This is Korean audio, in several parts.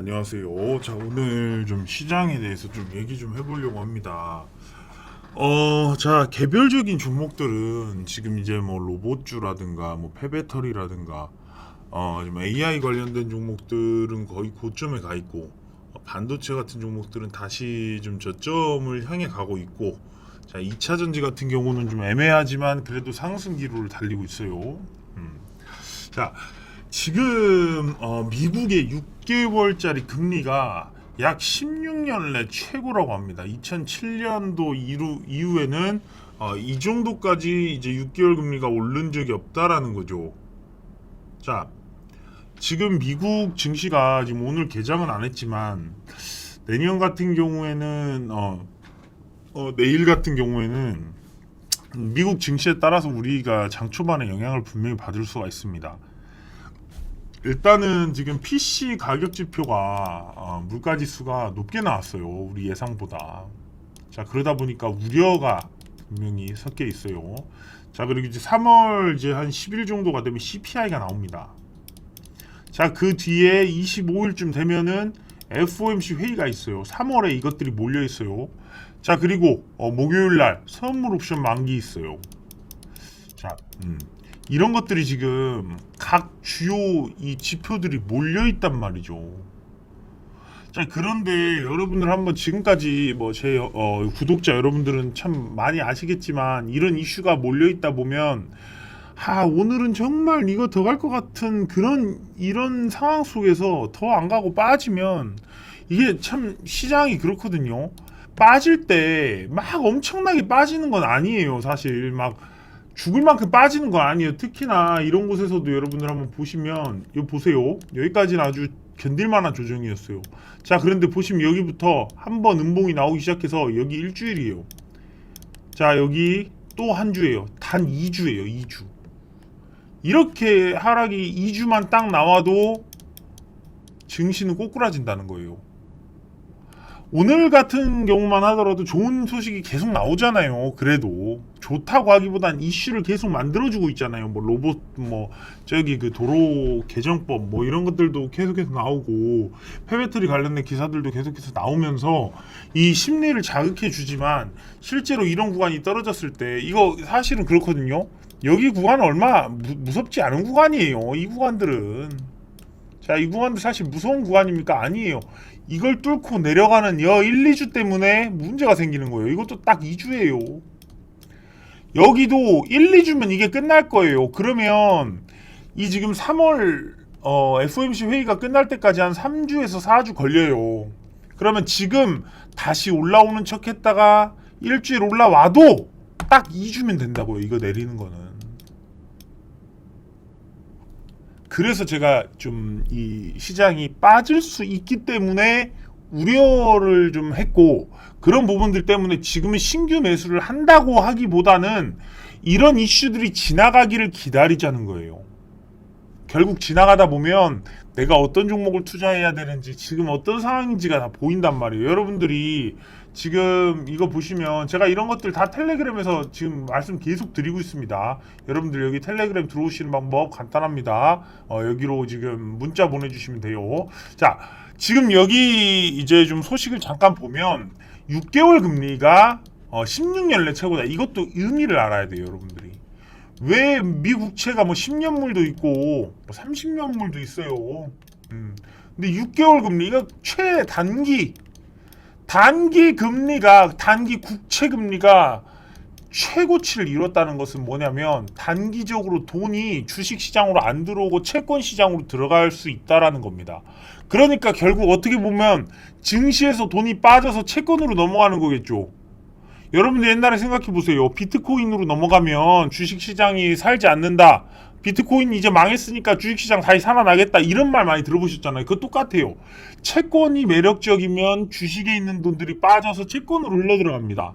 안녕하세요. 자, 오늘 좀 시장에 대해서 좀 얘기 좀 해보려고 합니다. 자, 개별적인 종목들은 지금 이제 뭐 로봇주라든가 뭐 폐배터리라든가 좀 AI 관련된 종목들은 거의 고점에 가 있고, 반도체 같은 종목들은 다시 좀 저점을 향해 가고 있고, 자, 2차 전지 같은 경우는 좀 애매하지만 그래도 상승 기로를 달리고 있어요. 자, 지금 미국의 6개월짜리 금리가 약 16년 내 최고라고 합니다. 2007년도 이후에는 이 정도까지 이제 6개월 금리가 오른 적이 없다라는 거죠. 자, 지금 미국 증시가 지금 오늘 개장은 안 했지만 내년 같은 경우에는 내일 같은 경우에는 미국 증시에 따라서 우리가 장 초반에 영향을 분명히 받을 수가 있습니다. 일단은 지금 PC 가격 지표가 물가 지수가 높게 나왔어요. 우리 예상보다. 자, 그러다 보니까 우려가 분명히 섞여 있어요. 자, 그리고 이제 3월 이제 한 10일 정도가 되면 CPI가 나옵니다. 자, 그 뒤에 25일쯤 되면은 FOMC 회의가 있어요. 3월에 이것들이 몰려 있어요. 자, 그리고 목요일 날 선물 옵션 만기 있어요. 자, 이런 것들이 지금 각 주요 이 지표들이 몰려 있단 말이죠. 자, 그런데 여러분들 한번 지금까지 뭐 제 구독자 여러분들은 참 많이 아시겠지만 이런 이슈가 몰려 있다 보면 오늘은 정말 이거 더 갈 것 같은 그런 이런 상황 속에서 더 안 가고 빠지면 이게 참 시장이 그렇거든요. 빠질 때 막 엄청나게 빠지는 건 아니에요. 사실 막 죽을 만큼 빠지는 거 아니에요. 특히나 이런 곳에서도 여러분들 한번 보시면 이거 보세요. 여기까지는 아주 견딜만한 조정이었어요. 자, 그런데 보시면 여기부터 한번 음봉이 나오기 시작해서 여기 일주일이에요. 자, 여기 또 한 주예요. 단 2주예요. 2주. 이렇게 하락이 2주만 딱 나와도 증시는 꼬꾸라진다는 거예요. 오늘 같은 경우만 하더라도 좋은 소식이 계속 나오잖아요. 그래도 좋다고 하기보단 이슈를 계속 만들어주고 있잖아요. 뭐 로봇 뭐 저기 그 도로 개정법 뭐 이런 것들도 계속해서 나오고 폐배터리 관련된 기사들도 계속해서 나오면서 이 심리를 자극해 주지만 실제로 이런 구간이 떨어졌을 때 이거 사실은 그렇거든요. 여기 구간은 얼마 무섭지 않은 구간이에요. 이 구간들은. 자, 이 구간도 사실 무서운 구간입니까? 아니에요. 이걸 뚫고 내려가는 1, 2주 때문에 문제가 생기는 거예요. 이것도 딱 2주예요. 여기도 1, 2주면 이게 끝날 거예요. 그러면 이 지금 3월 FOMC 회의가 끝날 때까지 한 3주에서 4주 걸려요. 그러면 지금 다시 올라오는 척 했다가 일주일 올라와도 딱 2주면 된다고요. 이거 내리는 거는. 그래서 제가 좀 이 시장이 빠질 수 있기 때문에 우려를 좀 했고, 그런 부분들 때문에 지금은 신규 매수를 한다고 하기보다는 이런 이슈들이 지나가기를 기다리자는 거예요. 결국 지나가다 보면 내가 어떤 종목을 투자해야 되는지 지금 어떤 상황인지가 다 보인단 말이에요. 여러분들이 지금 이거 보시면 제가 이런 것들 다 텔레그램에서 지금 말씀 계속 드리고 있습니다. 여러분들 여기 텔레그램 들어오시는 방법 간단합니다. 여기로 지금 문자 보내주시면 돼요. 자, 지금 여기 이제 좀 소식을 잠깐 보면 6개월 금리가 16년 내 최고다. 이것도 의미를 알아야 돼요, 여러분들이. 왜 미국채가 뭐 10년물도 있고 뭐 30년물도 있어요. 근데 6개월 금리 이거 단기 금리가 단기 국채 금리가 최고치를 이뤘다는 것은 뭐냐면 단기적으로 돈이 주식 시장으로 안 들어오고 채권 시장으로 들어갈 수 있다라는 겁니다. 그러니까 결국 어떻게 보면 증시에서 돈이 빠져서 채권으로 넘어가는 거겠죠. 여러분들 옛날에 생각해 보세요. 비트코인으로 넘어가면 주식시장이 살지 않는다. 비트코인 이제 망했으니까 주식시장 다시 살아나겠다. 이런 말 많이 들어보셨잖아요. 그거 똑같아요. 채권이 매력적이면 주식에 있는 돈들이 빠져서 채권으로 흘러들어갑니다.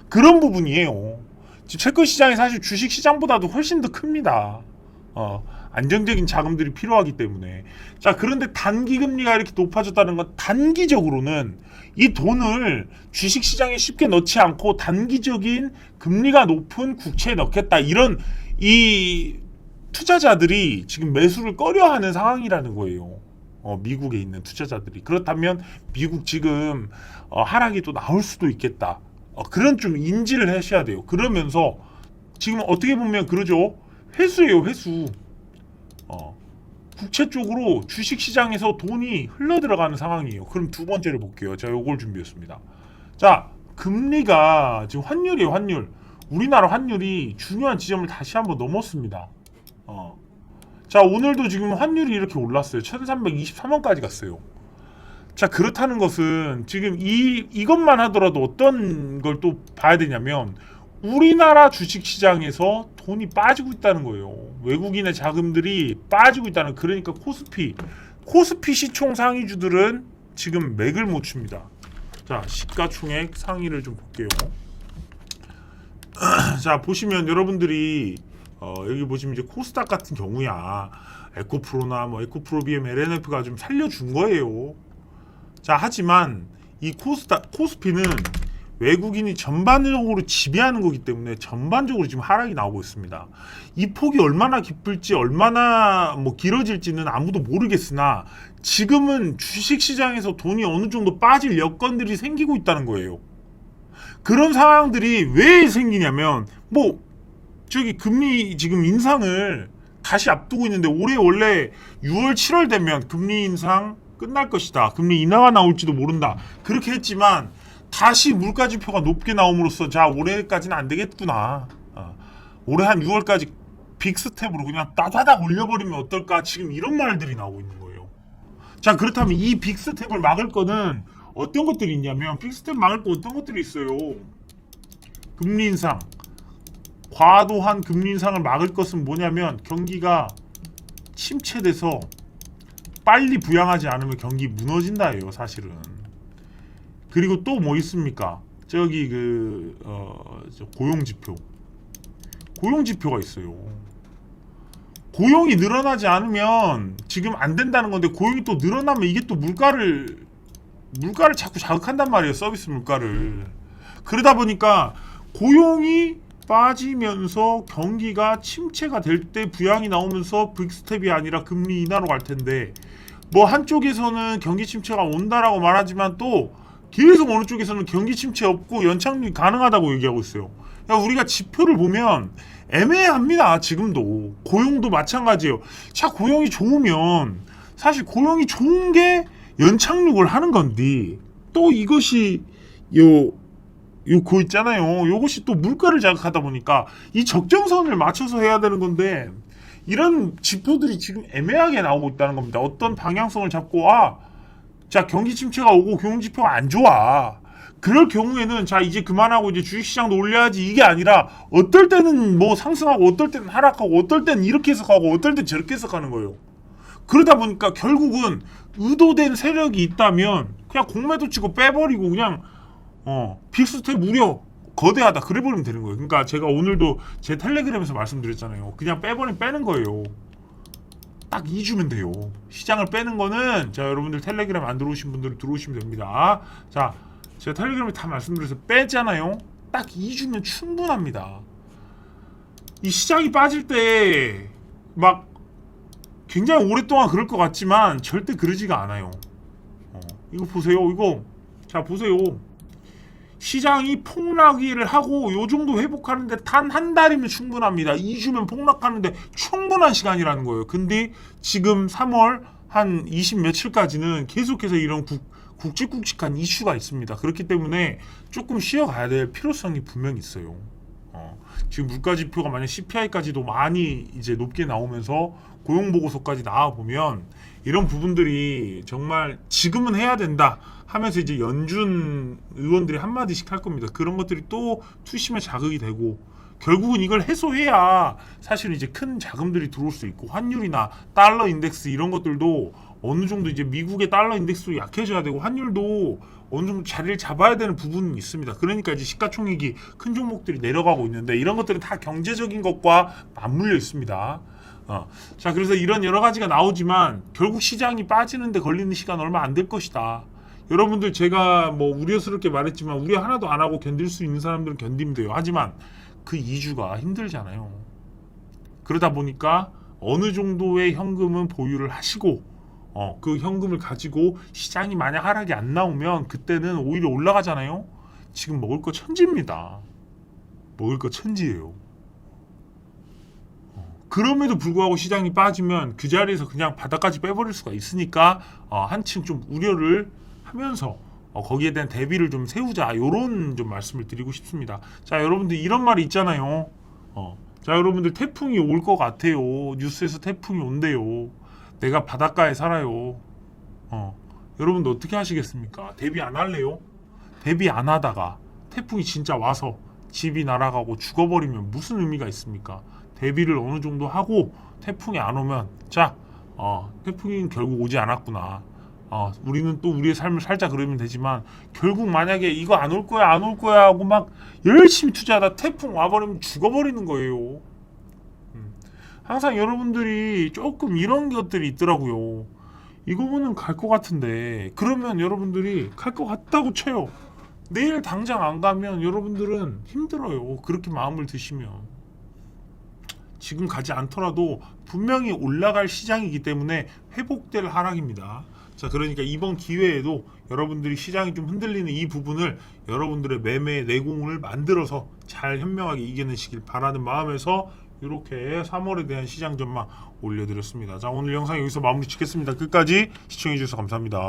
그런 부분이에요. 채권 시장이 사실 주식 시장보다도 훨씬 더 큽니다. 안정적인 자금들이 필요하기 때문에. 자, 그런데 단기 금리가 이렇게 높아졌다는 건 단기적으로는 이 돈을 주식 시장에 쉽게 넣지 않고 단기적인 금리가 높은 국채에 넣겠다. 이런 이 투자자들이 지금 매수를 꺼려하는 상황이라는 거예요. 미국에 있는 투자자들이. 그렇다면 미국 지금 하락이 또 나올 수도 있겠다. 그런 좀 인지를 하셔야 돼요. 그러면서 지금 어떻게 보면 그러죠. 회수예요, 회수. 국채 쪽으로 주식 시장에서 돈이 흘러 들어가는 상황이에요. 그럼 두 번째를 볼게요. 제가 요걸 준비했습니다. 자, 금리가 지금 환율이에요, 환율. 우리나라 환율이 중요한 지점을 다시 한번 넘었습니다. 자, 오늘도 지금 환율이 이렇게 올랐어요. 1323원까지 갔어요. 자, 그렇다는 것은 지금 이것만 하더라도 어떤 걸 또 봐야 되냐면 우리나라 주식시장에서 돈이 빠지고 있다는 거예요. 외국인의 자금들이 빠지고 있다는, 그러니까 코스피 시총 상위주들은 지금 맥을 못 춥니다. 자, 시가총액 상위를 좀 볼게요. 자, 보시면 여러분들이 여기 보시면 이제 코스닥 같은 경우야 에코프로나 뭐 에코프로 BM LNF가 좀 살려준 거예요. 자, 하지만 이 코스피는 외국인이 전반적으로 지배하는 거기 때문에 전반적으로 지금 하락이 나오고 있습니다. 이 폭이 얼마나 깊을지 얼마나 뭐 길어질지는 아무도 모르겠으나 지금은 주식시장에서 돈이 어느 정도 빠질 여건들이 생기고 있다는 거예요. 그런 상황들이 왜 생기냐면 뭐 저기 금리 지금 인상을 다시 앞두고 있는데 올해 원래 6월 7월 되면 금리 인상 끝날 것이다. 금리 인하가 나올지도 모른다. 그렇게 했지만 다시 물가지표가 높게 나옴으로써 자, 올해까지는 안 되겠구나. 올해 한 6월까지 빅스텝으로 그냥 따다닥 올려버리면 어떨까? 지금 이런 말들이 나오고 있는 거예요. 자, 그렇다면 이 빅스텝을 막을 거는 어떤 것들이 있냐면 빅스텝 막을 거 어떤 것들이 있어요. 금리 인상. 과도한 금리 인상을 막을 것은 뭐냐면 경기가 침체돼서 빨리 부양하지 않으면 경기 무너진다예요, 사실은. 그리고 또 뭐 있습니까? 저기 고용지표. 고용지표가 있어요. 고용이 늘어나지 않으면 지금 안 된다는 건데 고용이 또 늘어나면 이게 또 물가를 자꾸 자극한단 말이에요. 서비스 물가를. 그러다 보니까 고용이 빠지면서 경기가 침체가 될 때 부양이 나오면서 빅스텝이 아니라 금리 인하로 갈 텐데 뭐 한쪽에서는 경기 침체가 온다라고 말하지만 또 계속 어느 쪽에서는 경기 침체 없고 연착륙이 가능하다고 얘기하고 있어요. 그러니까 우리가 지표를 보면 애매합니다. 지금도 고용도 마찬가지예요. 자, 고용이 좋으면 사실 고용이 좋은 게 연착륙을 하는 건데 또 이것이 그 있잖아요. 요것이 또 물가를 자극하다 보니까 이 적정선을 맞춰서 해야 되는 건데 이런 지표들이 지금 애매하게 나오고 있다는 겁니다. 어떤 방향성을 잡고 자, 경기 침체가 오고 고용 지표가 안 좋아. 그럴 경우에는 자, 이제 그만하고 이제 주식시장도 올려야지 이게 아니라 어떨 때는 뭐 상승하고 어떨 때는 하락하고 어떨 때는 이렇게 해석하고 어떨 때는 저렇게 해석하는 거예요. 그러다 보니까 결국은 의도된 세력이 있다면 그냥 공매도 치고 빼버리고 그냥 빅스텝 무려 거대하다 그래버리면 되는 거예요. 그러니까 제가 오늘도 제 텔레그램에서 말씀드렸잖아요. 그냥 빼버리면 빼는 거예요. 딱 2주면 돼요. 시장을 빼는 거는 자, 여러분들 텔레그램 안 들어오신 분들은 들어오시면 됩니다. 자, 제가 텔레그램에 다 말씀드려서 빼잖아요. 딱 2주면 충분합니다. 이 시장이 빠질 때 막 굉장히 오랫동안 그럴 것 같지만 절대 그러지가 않아요. 이거 보세요. 이거 자, 보세요. 시장이 폭락을 하고 요 정도 회복하는데 단 한 달이면 충분합니다. 2주면 폭락하는데 충분한 시간이라는 거예요. 근데 지금 3월 한 20 며칠까지는 계속해서 이런 굵직굵직한 이슈가 있습니다. 그렇기 때문에 조금 쉬어가야 될 필요성이 분명히 있어요. 지금 물가지표가 만약 CPI까지도 많이 이제 높게 나오면서 고용보고서까지 나와보면 이런 부분들이 정말 지금은 해야 된다 하면서 이제 연준 의원들이 한마디씩 할 겁니다. 그런 것들이 또 투심에 자극이 되고 결국은 이걸 해소해야 사실 이제 큰 자금들이 들어올 수 있고 환율이나 달러 인덱스 이런 것들도 어느 정도 이제 미국의 달러 인덱스도 약해져야 되고 환율도 어느 정도 자리를 잡아야 되는 부분이 있습니다. 그러니까 이제 시가총액이 큰 종목들이 내려가고 있는데 이런 것들은 다 경제적인 것과 맞물려 있습니다. 자, 그래서 이런 여러 가지가 나오지만 결국 시장이 빠지는데 걸리는 시간 얼마 안 될 것이다. 여러분들 제가 뭐 우려스럽게 말했지만 우려 하나도 안 하고 견딜 수 있는 사람들은 견디면 돼요. 하지만 그 2주가 힘들잖아요. 그러다 보니까 어느 정도의 현금은 보유를 하시고 그 현금을 가지고 시장이 만약 하락이 안 나오면 그때는 오히려 올라가잖아요. 지금 먹을 거 천지입니다. 먹을 거 천지예요. 그럼에도 불구하고 시장이 빠지면 그 자리에서 그냥 바닥까지 빼버릴 수가 있으니까 한층 좀 우려를 하면서 거기에 대한 대비를 좀 세우자, 요런 좀 말씀을 드리고 싶습니다. 자, 여러분들 이런 말이 있잖아요. 자, 여러분들 태풍이 올 것 같아요. 뉴스에서 태풍이 온대요. 내가 바닷가에 살아요. 여러분들 어떻게 하시겠습니까? 대비 안 할래요? 대비 안 하다가 태풍이 진짜 와서 집이 날아가고 죽어버리면 무슨 의미가 있습니까? 대비를 어느 정도 하고 태풍이 안 오면 자, 태풍이 결국 오지 않았구나. 우리는 또 우리의 삶을 살자 그러면 되지만 결국 만약에 이거 안 올 거야 안 올 거야 하고 막 열심히 투자하다 태풍 와버리면 죽어버리는 거예요. 항상 여러분들이 조금 이런 것들이 있더라고요. 이거는 갈 것 같은데 그러면 여러분들이 갈 것 같다고 쳐요. 내일 당장 안 가면 여러분들은 힘들어요. 그렇게 마음을 드시면. 지금 가지 않더라도 분명히 올라갈 시장이기 때문에 회복될 하락입니다. 자, 그러니까 이번 기회에도 여러분들이 시장이 좀 흔들리는 이 부분을 여러분들의 매매 내공을 만들어서 잘 현명하게 이겨내시길 바라는 마음에서 이렇게 3월에 대한 시장 전망 올려드렸습니다. 자, 오늘 영상 여기서 마무리 짓겠습니다. 끝까지 시청해주셔서 감사합니다.